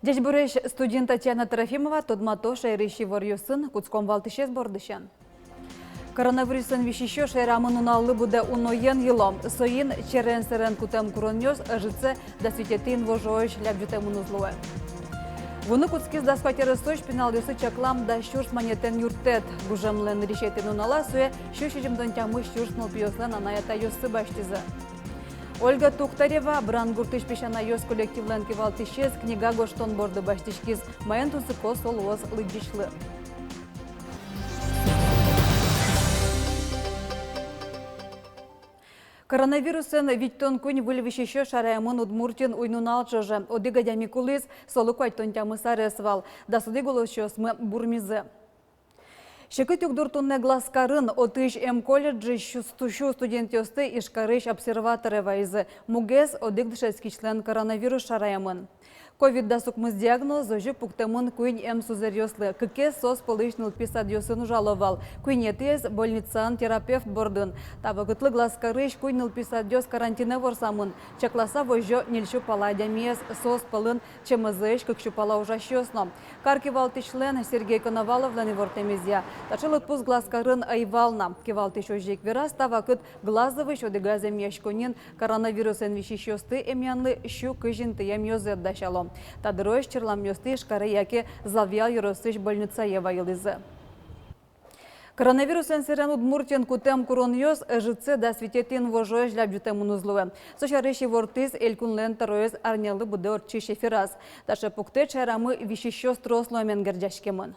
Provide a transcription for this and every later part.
Здесь буреш студент Татьяна Трофимова, тодмато шайрыши варюсын, куцком валтышес бордышен. Коронавирусын вещище шайрамын уналлы буде уноен елом. Соин черен-серен кутем куроньос, жице да свететин вожоиш лябжутем унузлуэ. Вуны куцкиз да скватеры соч пенал юсы чаклам да щурс манетен юртет. Гужемлен решетин унала суе, щущичем донтямы щурс нолпиослен анаята юсы баштизы. Ольга Туктарева, Брангуртыш пешана йос коллективлен кивалтышез, книга гоштон борды баштишкиз, майен тусыко солуоз лыджишлы. Коронавирусын виттон кунь выльвищеще шараямын Удмуртин уйнунал чожа. Одыга Микулис солуку айтон тямыса ресвал. Да суды голос мы бурмизы. Шекыт югдуртунне глазкарын отыш М-колледжи щу студентёсты ишкарыш обсерваторы вайзы. Мугез одыгдышеский член коронавирус шараямын. Ковид сукмыз диагноз зожи пуктемын куин М-сузерьёслы. Кыке сос полышныл писадьёсын ужаловал. Куинетез больницан терапевт бордын. Тавагытлы глазкарыш куиныл писадьёс карантине ворсамын. Чакласа вожжо нельшу паладямиес сос полын чемызыш кыкшу пала ужащёсно. Каркивалты член Сергей Коновалов ланивортемезия. Тачылык пуз глазкарын айвална. Кивалты шожжек верас тавакыт глазовыш одыгазем яшконин коронавируsen вещищёсты эмянлы щу кыжинты ямьёзы отдащало. Тадыройш черлам-ёсты шкары яке залвиял юросыш больница евайылызы. Коронавируsen сирен Удмуртин кутем куроньёс жице да свететин вожоеш лябжутем унузлуэ. Сошарыши вортыз элькунлен тароез арнялы буде орчише фираз. Таша пукте чайрамы вещищё строслуэмен гердяшкемын.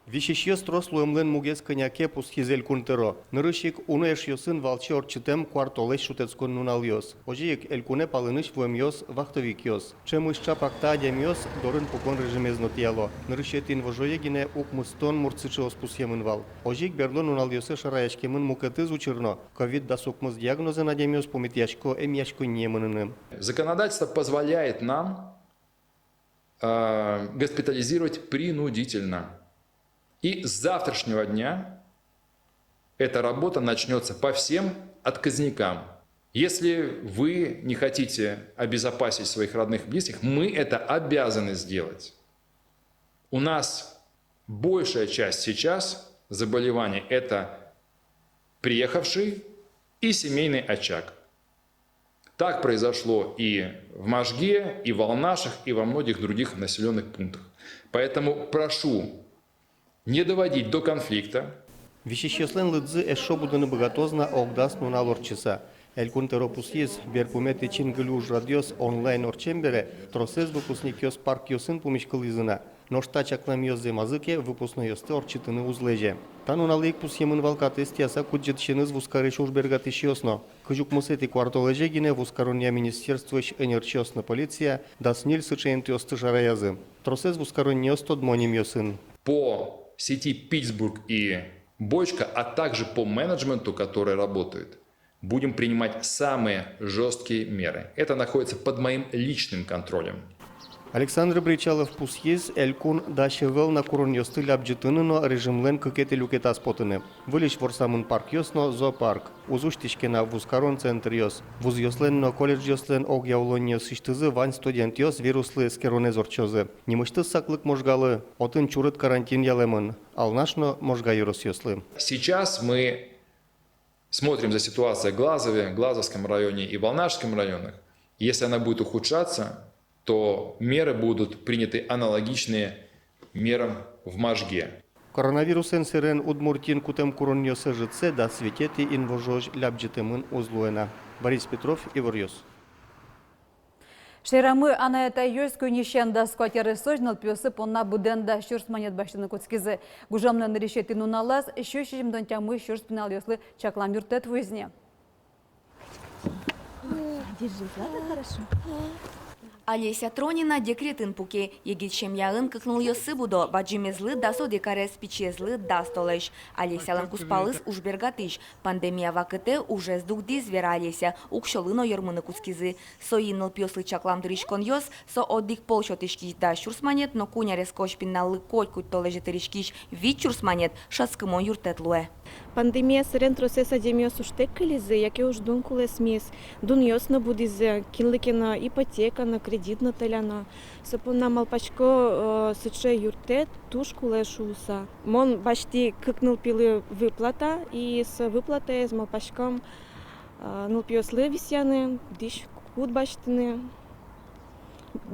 Вещище строслуемлен мугес коняке пусхизель кунтеро. Нырышик уноеш йосын валчи орчитем квартолеш шутецкон нуналиос. Ожиек элькуне палыныш вуемьос вахтовикиос. Чемыш чапакта адемьос дорын пукон режимезнотияло. Нырышетин вожоегине укмустон мурцичиос пусьемынвал. Ожик берлон нуналиосе шараяшкемын мукетыз учерно. Ковид да сукмыз диагнозен адемьос помитяшко эмьяшко немыныным. Законодательство позволяет нам госпитализировать принудительно. И с завтрашнего дня эта работа начнется по всем отказникам. Если вы не хотите обезопасить своих родных и близких, мы это обязаны сделать. У нас большая часть сейчас заболеваний – это приехавший и семейный очаг. Так произошло и в Можге, и в Алнашах, и во многих других населенных пунктах. Поэтому прошу не доводить до конфликта. Вещищеслен лыдзы эшо буданы богатозна огдас нунал орчиса. Элькунтеро пусьез берпумети чингылюж радиос онлайн орчембере тросез выпускникёс паркёсын пумишкылызына. Ношта чакламьёс земазыке выпускноёсты орчитыны узлеже. Тануналык пусьемын валкатыс тяса куджетшеныз вускарыш ужбергатышьёсно. Кыжук мусети квартолежегине вускарония министерствош энерчёсна полиция дасниль сычентёсты жараязы. Тросез вускароньёс тодмонимьёсын. По сети Питтсбург и Бочка, а также по менеджменту, который работает, будем принимать самые жесткие меры. Это находится под моим личным контролем. Александр Бричалов пусьез элькун дашевел на куроньёсты лябджитыныно режимлен кыкети люкета спотыны. Вылиш ворсамын парк ёсно зоопарк. Узуштишкена вускарон центр ёс. Вуз ёсленно колледж ёслен ог яулоньёс иштызы вань студент ёс вируслы скеронез орчозы. Немыштыз саклык можгалы, отын чурыт карантин ялемын. Алнашно можга юрос ёслы. Сейчас мы смотрим за ситуацией в Глазове, Глазовском районе и Волнашском районах. Если она будет ухудшаться, то меры будут приняты аналогичные мерам в Можге. Коронавирусен сирен Удмуртин кутем куроньёсы жице да светети инвожож лябджитымын узлуэна. Борис Петров, Иворьёс. Шерамы анаята йойс көнешен да скватеры сожнал пёсы понна буден да щурс манет баштыны куцкизы. Гужамлен решетин уналаз, щущичем донтямы щурс пенал ёслы чаклам юртет вызне. Держи, ладно, хорошо. Олеся Тронина декретын пуке. Егичем яғын кықныл йосы будо. Баджимезлы дасо декарес пичезлы дастолеш. Олесялын куспалыс ужбергатыш. Пандемия вакыты уже сдугдиз вера Олеся. Укшолыно йормыны кускизы. Соинныл пьослы чакламдырышкон йос. Со отдых полшотышкиш да шурсманет, но куня рескош пинналы коть куть толежетырышкиш. Вид шурсманет шаскымон юртетлуэ. Пандемия сырен тросеса демиос уштек кылизы, яке уж дун кулес мес. Дун йосно будизе, кинлыкена ипотека на кредит. кредитно теляна. Сапона малпачко сыче юртет тушку лешуса. Мон почти кыкнул пилы выплата, и с выплатой с малпачком ну пьёс левисяны, диш куд баштыны,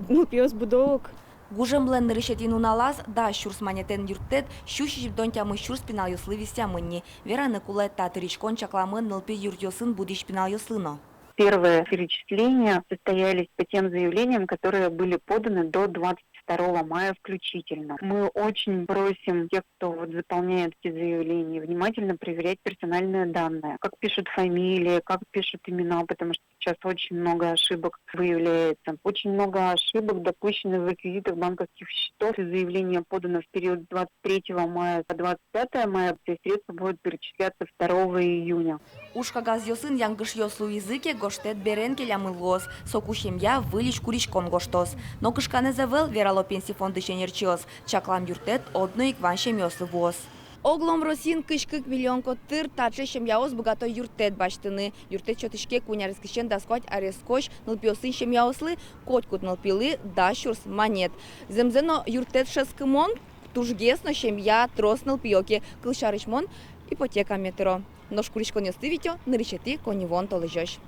ну пьёс будовок. Гужемлен решетин уналаз, да щурс манетен юртет, щущив донтямы щурс пинал юслы висямынни. Вераны кулетта тыричкон чакламын нылпи юртёсын будиш пинал юслыно. Первые перечисления состоялись по тем заявлениям, которые были поданы до 22 мая включительно. Мы очень просим тех, кто заполняет эти заявления, внимательно проверять персональные данные. Как пишут фамилии, как пишут имена, потому что сейчас очень много ошибок выявляется. Очень много ошибок допущено в реквизитах банковских счетов. Заявление подано в период с 23 мая по 25 мая. Все средства будут перечисляться 2 июня. Ушка газ йосын янгыш йослу языке гоштет берен келямылгос, сокушем я вылич куричкон гоштос. Но кышкане завел верало пенсии фонды ченерчиос, чаклам юртет одно икваншем йослы воз. Оглом Росин кышкык миллион котыр тачешем яос богато юртет баштыны. Юртет чотышке кунярскишен даскоть арескоч нылпиосын шем яослы, коткут нылпилы да щурс монет. Земзено юртет шескымон, тужгесно шем я трос нылпиоке, кылшаричмон ипотека метро. Нож куричкон йостывитё, ныричети конивон толыжёш.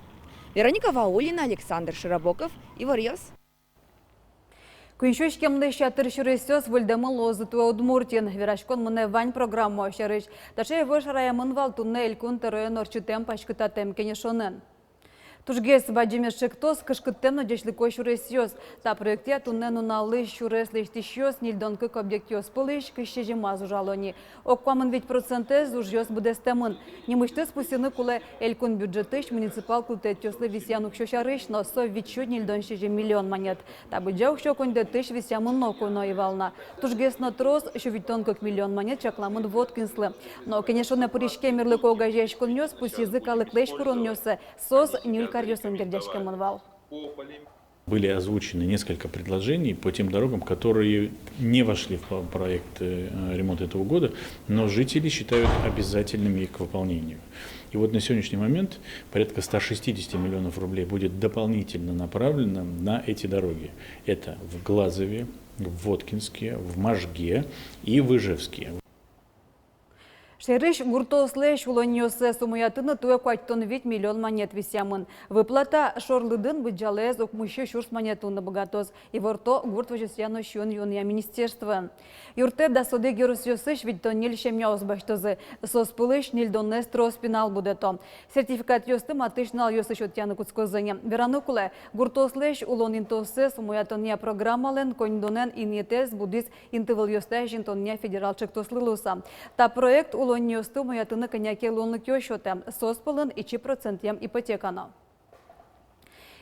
Вероника Ваулина, Александр Широбоков, Иварьос. Күйшөш кемді шатыр шүресёс вылдымы лозытуа Удмуртин. Верашкон мұны вань программу ашарыш. Ташай выш раямын валтуны элькун тыройын орчытем пашкытатем кенешонын. Тужгес баджиме шектос кышкыттем надешлыко шүресёс. Та проекте туннен уналы шүреслештишёс нильдонкы объектёс пылыш кышчеже мазу жалони. Оккамын ведь проценты зужёс будестемын. Немышты спусины куле элькун бюджетыш муниципал култетёслы висянук шошарыш, но со вичу нильдоншеже миллион монет. Та бюджет шоконде тыш висямын ноку ноевална. Тужгес но трос шувитонкок миллион монет чакламын водкинслы. Но, конечно, на пуришке мирлыко гажешкон нёс, пусть язык алыклеш курон нёсе, сос нюль Были озвучены несколько предложений по тем дорогам, которые не вошли в проект ремонта этого года, но жители считают обязательными их к выполнению. И вот на сегодняшний момент порядка 160 миллионов рублей будет дополнительно направлено на эти дороги. Это в Глазове, в Воткинске, в Можге и в Ижевске. Шерыш гуртослеш улоньосы сумуятыны туя квайтон 8 миллион монет висямын. Выплата шорлыдын быджалез окмуще шурс монетуны богатоз. И ворто гурт вожесяно шун юния министерства. Юрте да соде герусьосыш видтон нил шемьяус баштозы. Соспылыш нильдоннес троспинал будето. Сертификат йосты матышнал йосыш отяны куцкозыне. Веранукуле гуртослеш улонинтосы сумуятония программален коньдонен инетез будис интывыл йостай жинтония федерал чектослылуса. Та проект улоньосты муятыны коняке лонлы кёшоте. Соспылын 2% ипотекана.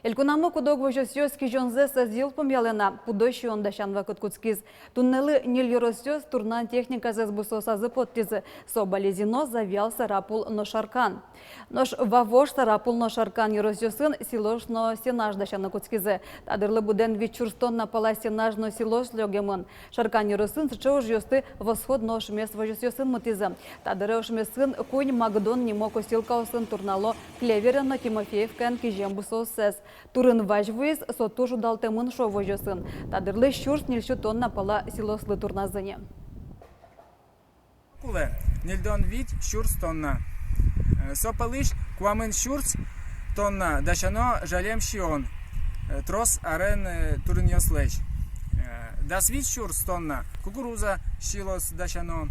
Элькунамы кудок вожосёс кижонзе сазил помялена, пудощи он дащан вакыт куцкиз. Туннелы нил юросёс турнан техника зазбусоса запоттизы. Собалезино завял сарапул ношаркан. Нош вавош сарапул ношаркан юросёсын силошно сенаж дащан куцкизы. Тадырлы буден вичурстон на пала сенажно силош лёгемын. Шаркан юросын сычеуж ёсты восход нош мес вожосёсын мутизы. Тадыры ошмесын кунь Магдон немо косилкаусын турнало клеверенно Тимофеевкан кижембусосес. Турын важвыз сотужу далтемын шовожосын. Тадырлы щурс нильшу тонна пала силослы турназыне. Куле, нильдон вид щурс тонна. Сопалыш куамын щурс тонна. Дашано жалем щион. Трос арен турын йослеш. Дас вид щурс тонна. Кукуруза щилос дашано.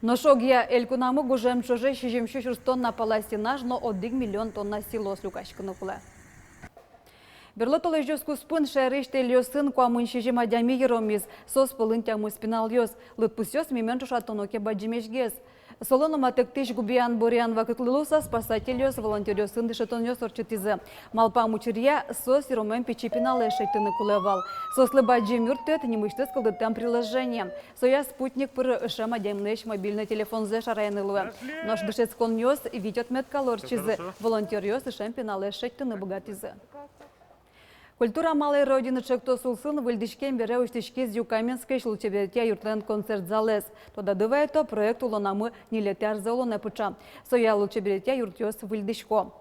Ношогия элькунамы гужем чоже шижемшу шурстон на паластинаж, но 1 миллион тонна силос люкашкыны куле. Берлы толежёс куспын шәриш телёсын куамын шижем адями еромиз, сос пылын тямы спинал ёс, лытпусёс мимен чушатоноке баджимешгез. Солоно матыктыш губиян бориан вакытлылуса спасательёс волонтерёсын дышетон ёс орчытизы. Малпа мучырья сос еромен печипиналы шейтыны кулевал. Сослы баджим юртет немыштыз кылдыттан приложение. Соя спутник пыр ышем адемныш мобильный телефон зе шарайнылуэ. Нош дышецкон ёс видет меткалорчизы. Волонтер ёс ышем пиналы шейтыны богатизы. Культура малой родины чекто сулсын выльдишкен бере уштишке зюкаменской шлучебетя юртлен концерт залез. Тода дывает то проект улонамы нилетяр за улоне пыча. Соя лучебетя юртёс выльдишко.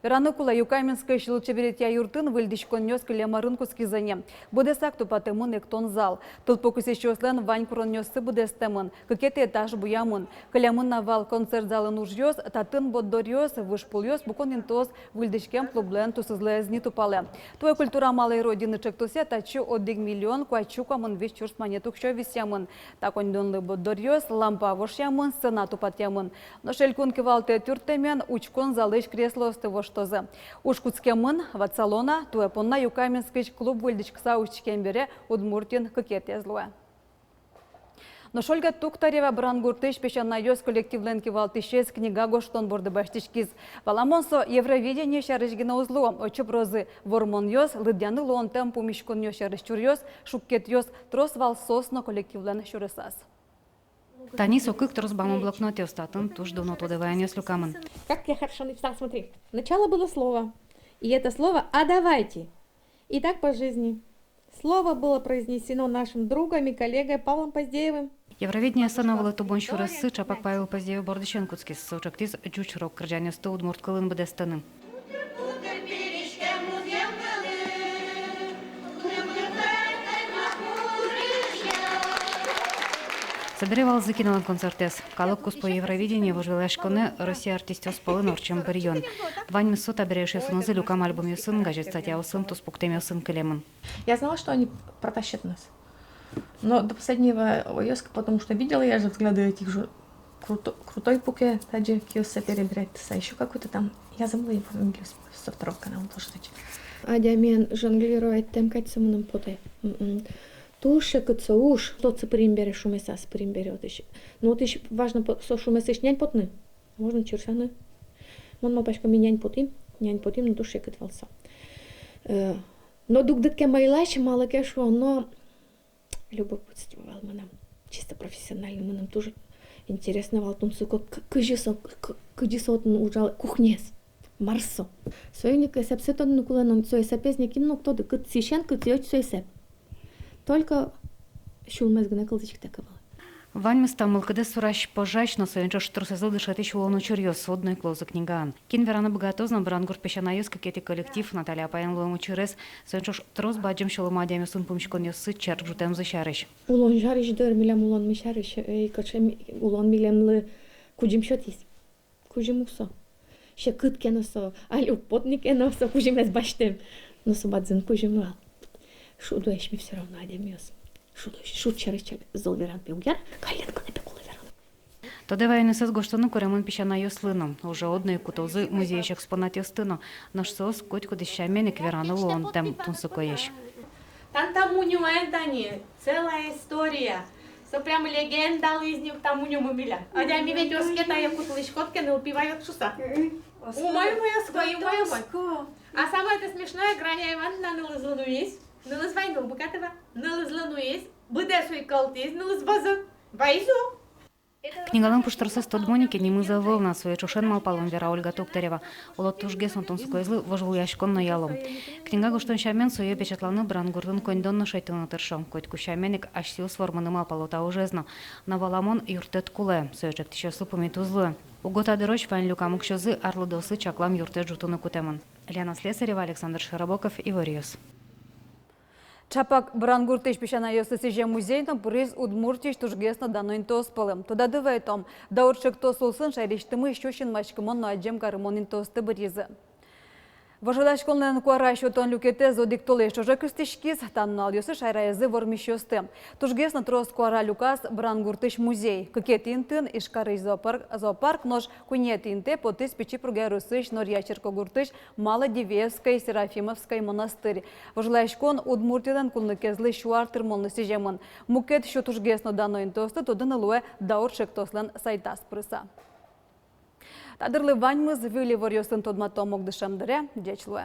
Ираны кула Юкаменская шилчеберетя юртын выльдичкон нёс килема рынку скизане. Буде сакту патемын эктон зал. Тылпокус еще слен вань курон нёсы буде стемын. Какете этаж буямын. Килемын навал концерт залын ужьёс, татын боддорьёс, вышпульёс, букон интос выльдичкем клублен тусызлезни тупале. Твоя культура малой родины чектосе тачу 1 миллион куачу камын вещь чурс монетук шо висямын. Так он донлы боддорьёс, лампа вошямын, сцена тупатямын. Но шелькун кивалте тюртемен учкон залыш кресло остывош тозе. Ушкутскемын, ватсалона, туэпонна Юкаменский клуб выльдичкса учкембере Удмуртин кокетезлуэ. Но Шольга Туктарева брангуртыш пешанна ёс коллективлен кивалтышес книга гоштон борды баштишкиз. Валамонсо Евровидение шарышгина узлуам очып розы вормон ёс, лыдяны луон темпу мишкон ёс шарышчур ёс, шуккет ёс, трос валсосно коллективлен шурысас. Тани сокык трос баму блокноте остатын, туш давно тодывая слюкамын. Как я хорошо написал, смотри. Начало было слово. И это слово «а давайте». И так по жизни. Слово было произнесено нашим другом и коллегой Павлом Поздеевым. Евровидение становило тубон шурысы, чапак Павел Поздеев Бордиченкутский, сочактиз джучрок крыжанесты удмурт кылын бедестаны. Соберевал закинула концертес. Колокус по Евровидению выживашконе Россия артистёс полын орчем барьон. Вань месота берешь ясун за люкам альбоме сын, гаджет статья сын, тус пуктем сын келемон. Я знала, что они протащат нас. Но до последнего ойоска, потому что видела я же взгляды этих же крутой пуке, таджи киоса перебирается, еще какой-то там, я забыла его фамилию со второго канала тоже. Адямен жонглирует тем кайцемным поте. Туше кыца уж, тот цепримбере шумеса спримбере отыщи. Но вот еще важно, со шумеса нянь потны. Можно чурсаны. Мон мапашка ми нянь потим, но туше кытвалса. Но дук дытке майлайши мало кешу, но любопытствовал нам. Чисто профессионально, нам тоже интересно вал том суко кыжисо ужал кухнес. Марсо. Своюника сепсетон нукуланом цой сапезник имно кто да кыт сишен кыт ёч цой сеп. Только шулмез гына кылдычык таковал. Вань местамыл кыды сураш пожач, но союнчо штрусезыл дышаты чулону чурьёс сводной клозы книган. Кин верана богатозна брангур пешанаюс какети коллектив Наталья Паян луэму чурес союнчо трос баджем шолома адями сын помешкон ёсы чарк жутем защарыш. Улон жарыш дыр милем улон мишарыш и качем улон милемлы куджим шотис. Куджим усо. Ще кыткеносо, алю потникеносо куджим эс баштем. Но собадзин куджим вал. Шудуешь ми все равно адемиос. Шудуешь, шут чарыш золверан пеуяр, кайленко на пекулы веран. Тодевая несес гоштону коремон пешанаюс лыном. Уже одной кутозы музееш экспонат ёстыно. Наш сос коть кудыщамен и кверана луон тем тунсукоеш. Тантамуню Энтони, целая история. Со прям легенда лызнюк тамуню мумиля. Адя ми ведь оскета я кутлыш коткены упивают шуса. Умой моя ской, умой мой. А самое это смешное, Граня Ивановна налызлану есть. Налыз войну богатого, налызлану есть. Быде свой колтиз, налыз база. Вайзу. Книгалан пуштарсыз тодмоники немыза волна своей чушен малпалом вера Ольга Туктарева. Олот тушгес на тонсукоизлы вожил яшкон на ялом. Книга гоштон шамен свое печатланы брангурдын кондонно шайтына тыршом. Коть кущаменик аж сил сворманы малпалота ужезно. На валамон юртет куле, соечек тищеслы помитузлы. Угота дырочь вань люкамук шозы арлыдосы чаклам юртет жутуны кутемон. Лена Слесарева, Александр Широбоков, Ивориус. Чапак брангуртыш пешанаюсы сиже музейном пурис Удмуртиш тужгесно данойн тоспалым. Туда дывайтом, да урчык тосулсын шайриштымы щущин мачкымон на аджем карымонин тосты быризы. Вожила школнен куараш отон люкете зодик толеш уже кыстышкиз таннал ёсы шайраязы вормишёсты. Тужгесно трос куара люкас брангуртыш музей. Кыкетинтын ишкарыш зоопарк нож кунетинте потыс печи пругерусыш норьячерко гуртыш Малодевевской Серафимовской монастырь. Вожила шкон Удмуртидан кулныкезлы шуартыр молны сижемын. Мукет шо тужгесно данойн тосты тодын луэ дауршек тослен сайтас прыса. Тадырлы ваньмыз вюли ворьосын тодматом огдышамдыре, дечлуэ.